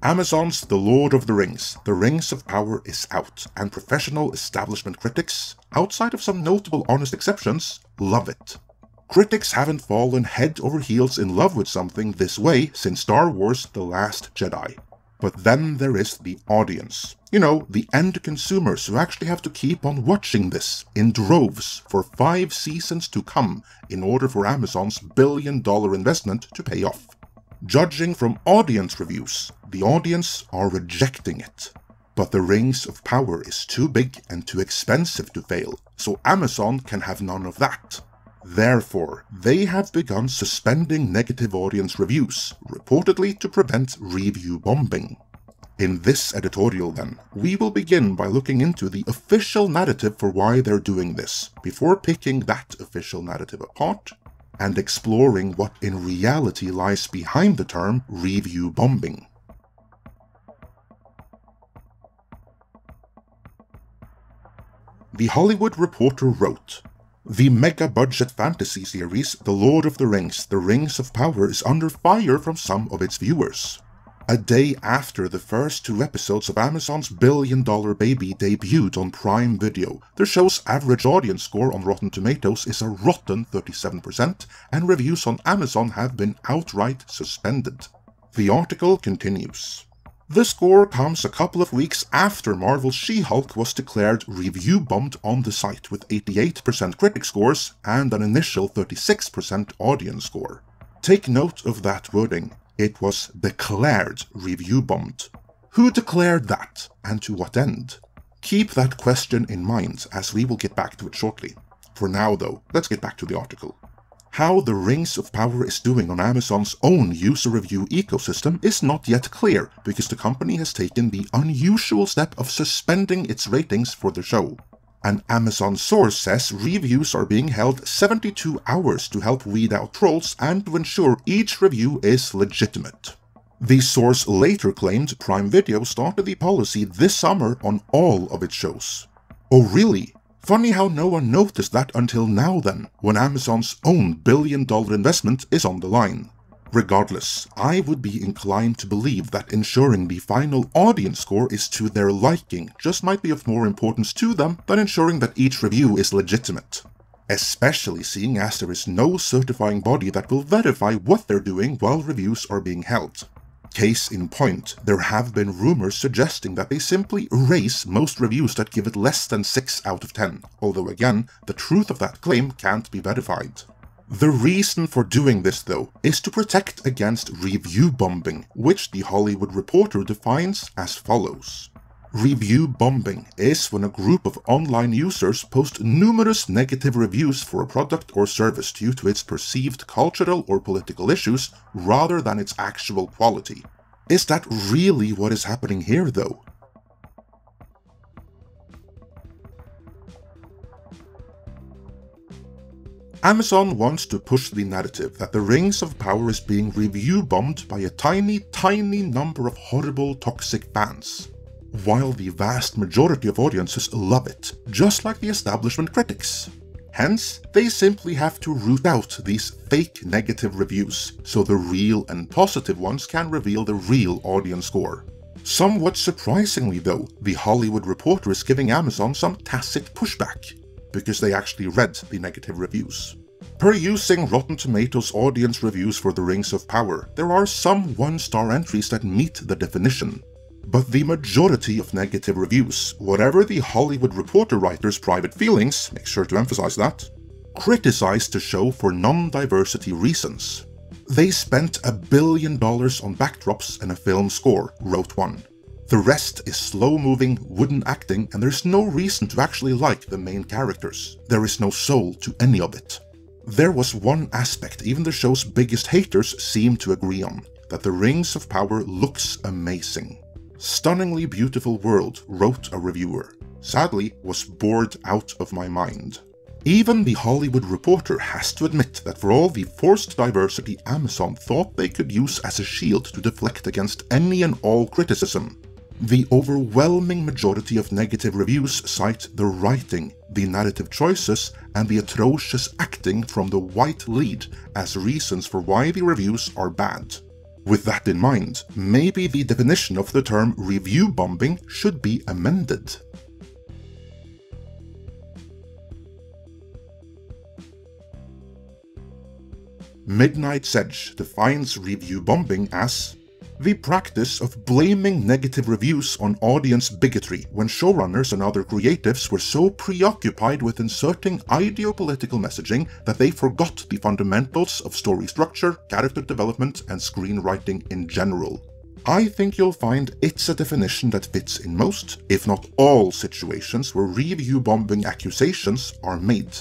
Amazon's The Lord of the Rings of Power is out, and professional establishment critics, outside of some notable honest exceptions, love it. Critics haven't fallen head over heels in love with something this way since Star Wars The Last Jedi. But then there is the audience. You know, the end consumers who actually have to keep on watching this in droves for 5 seasons to come in order for Amazon's billion-dollar investment to pay off. Judging from audience reviews, the audience are rejecting it. But the Rings of Power is too big and too expensive to fail, so Amazon can have none of that. Therefore, they have begun suspending negative audience reviews, reportedly to prevent review bombing. In this editorial then, we will begin by looking into the official narrative for why they're doing this, before picking that official narrative apart, and exploring what in reality lies behind the term review bombing. The Hollywood Reporter wrote, "The mega-budget fantasy series The Lord of the Rings of Power is under fire from some of its viewers. A day after the first 2 episodes of Amazon's billion-dollar baby debuted on Prime Video, the show's average audience score on Rotten Tomatoes is a rotten 37%, and reviews on Amazon have been outright suspended." The article continues. The score comes a couple of weeks after Marvel's She-Hulk was declared review bombed on the site with 88% critic scores and an initial 36% audience score. Take note of that wording. It was declared review bombed. Who declared that, and to what end? Keep that question in mind, as we will get back to it shortly. For now though, let's get back to the article. How the Rings of Power is doing on Amazon's own user review ecosystem is not yet clear, because the company has taken the unusual step of suspending its ratings for the show. An Amazon source says reviews are being held 72 hours to help weed out trolls and to ensure each review is legitimate. The source later claimed Prime Video started the policy this summer on all of its shows. Oh really? Funny how no one noticed that until now then, when Amazon's own billion-dollar investment is on the line. Regardless, I would be inclined to believe that ensuring the final audience score is to their liking just might be of more importance to them than ensuring that each review is legitimate. Especially seeing as there is no certifying body that will verify what they're doing while reviews are being held. Case in point, there have been rumors suggesting that they simply erase most reviews that give it less than 6 out of 10, although again, the truth of that claim can't be verified. The reason for doing this though is to protect against review bombing, which the Hollywood Reporter defines as follows. Review bombing is when a group of online users post numerous negative reviews for a product or service due to its perceived cultural or political issues rather than its actual quality. Is that really what is happening here though? Amazon wants to push the narrative that the Rings of Power is being review bombed by a tiny number of horrible toxic fans, while the vast majority of audiences love it, just like the establishment critics. Hence, they simply have to root out these fake negative reviews, so the real and positive ones can reveal the real audience score. Somewhat surprisingly though, the Hollywood Reporter is giving Amazon some tacit pushback, because they actually read the negative reviews. Per using Rotten Tomatoes audience reviews for the Rings of Power, there are some 1-star entries that meet the definition. But the majority of negative reviews, whatever the Hollywood Reporter writer's private feelings, make sure to emphasize that, criticize the show for non-diversity reasons. They spent $1 billion on backdrops and a film score, wrote one. The rest is slow-moving, wooden acting, and there's no reason to actually like the main characters. There is no soul to any of it. There was one aspect even the show's biggest haters seem to agree on, that the Rings of Power looks amazing. Stunningly beautiful world, wrote a reviewer. Sadly, was bored out of my mind. Even the Hollywood Reporter has to admit that for all the forced diversity Amazon thought they could use as a shield to deflect against any and all criticism, the overwhelming majority of negative reviews cite the writing, the narrative choices, and the atrocious acting from the white lead as reasons for why the reviews are bad. With that in mind, maybe the definition of the term review bombing should be amended. Midnight's Edge defines review bombing as the practice of blaming negative reviews on audience bigotry when showrunners and other creatives were so preoccupied with inserting ideopolitical messaging that they forgot the fundamentals of story structure, character development, and screenwriting in general. I think you'll find it's a definition that fits in most, if not all, situations where review bombing accusations are made.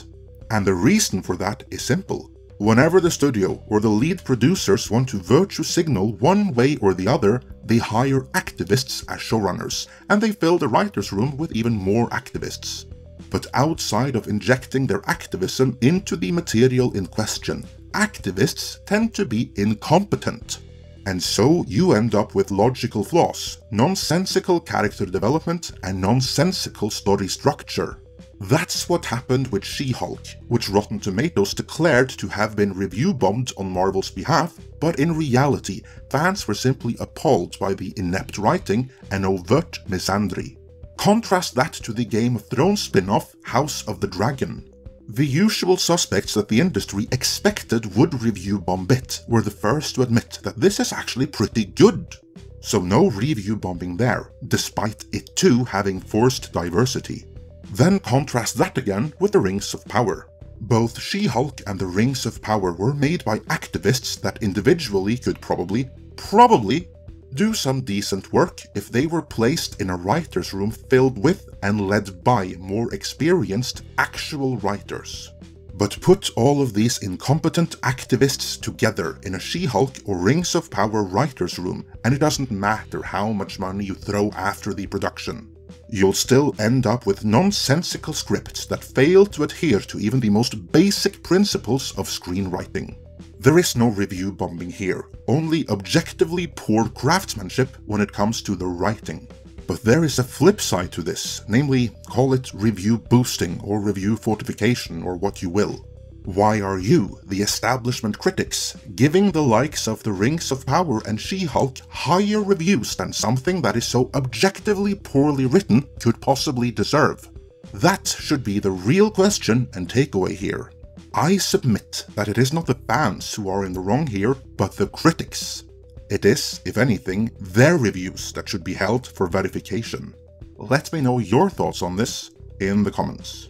And the reason for that is simple. Whenever the studio or the lead producers want to virtue signal one way or the other, they hire activists as showrunners, and they fill the writer's room with even more activists. But outside of injecting their activism into the material in question, activists tend to be incompetent. And so you end up with logical flaws, nonsensical character development, and nonsensical story structure. That's what happened with She-Hulk, which Rotten Tomatoes declared to have been review bombed on Marvel's behalf, but in reality, fans were simply appalled by the inept writing and overt misandry. Contrast that to the Game of Thrones spin-off House of the Dragon. The usual suspects that the industry expected would review bomb it were the first to admit that this is actually pretty good. So no review bombing there, despite it too having forced diversity. Then contrast that again with the Rings of Power. Both She-Hulk and the Rings of Power were made by activists that individually could probably do some decent work if they were placed in a writer's room filled with and led by more experienced actual writers. But put all of these incompetent activists together in a She-Hulk or Rings of Power writer's room, and it doesn't matter how much money you throw after the production. You'll still end up with nonsensical scripts that fail to adhere to even the most basic principles of screenwriting. There is no review bombing here, only objectively poor craftsmanship when it comes to the writing. But there is a flip side to this, namely, call it review boosting or review fortification or what you will. Why are you, the establishment critics, giving the likes of the Rings of Power and She-Hulk higher reviews than something that is so objectively poorly written could possibly deserve? That should be the real question and takeaway here. I submit that it is not the fans who are in the wrong here, but the critics. It is, if anything, their reviews that should be held for verification. Let me know your thoughts on this in the comments.